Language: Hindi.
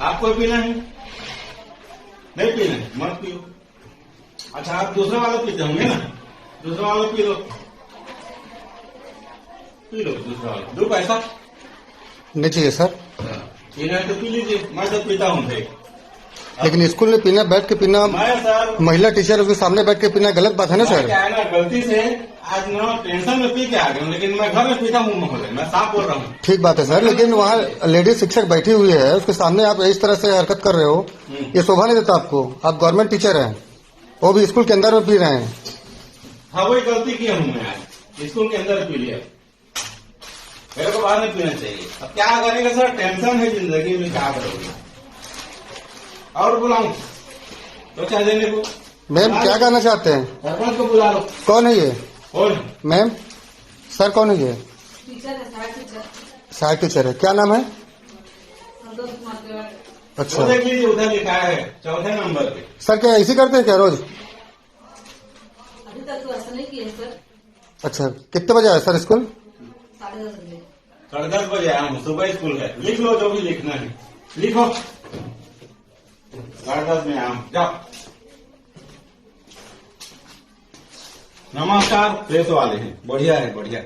आपको पीना है? नहीं पीना है, मत पियो। अच्छा, आप दूसरा वाला पीते होंगे ना? दूसरा वाला पी लो, पी लो दूसरा वाला। दो पैसा नहीं चाहिए सर। पीना है तो पी लीजिए, मैं तो पीता हूँ भाई। लेकिन स्कूल में पीना, बैठ के पीना, मैं सर महिला टीचर उसके सामने बैठ के पीना गलत बात है ना सर। क्या है ना, गलती से आज ना टेंशन में पी के आ गया हूँ, लेकिन मैं घर में पीता हूँ महोदय, मैं साफ बोल रहा हूँ। ठीक बात है सर, लेकिन वहाँ लेडीज शिक्षक बैठी हुई है, उसके सामने आप इस तरह से हरकत कर रहे हो, ये शोभा नहीं देता आपको। आप गवर्नमेंट टीचर हैं, वो भी स्कूल के अंदर में पी रहे हैं। हाँ, वही गलती किया हूँ मैं आज, स्कूल के अंदर पी लिया। मेरे को बाहर नहीं पीना चाहिए। अब क्या करेगा सर, टेंशन है जिंदगी में, क्या करोगे? और बुलाऊं तो चाय देने को? मैम क्या कहना चाहते हैं? सरपंच को बुला लो। कौन है ये? कौन? मैम सर कौन है ये? टीचर है, सहायक टीचर है, क्या नाम है? संतोष कुमार तिवारी। वो अच्छा देख लीजिए, उधर लिखा है 4थे नंबर पे। सर, क्या ऐसी करते हैं क्या रोज? अभी तक तो ऐसा नहीं किए सर। अच्छा, कितने बजे आए सर स्कूल? 10:30 बजे। 10:30 बजे आया हूँ, सुबह स्कूल है। लिख लो जो भी लिखना है, लिखो। 10:30 में आया हूँ, जाओ। नमस्कार, प्रेस वाले हैं, बढ़िया है बढ़िया।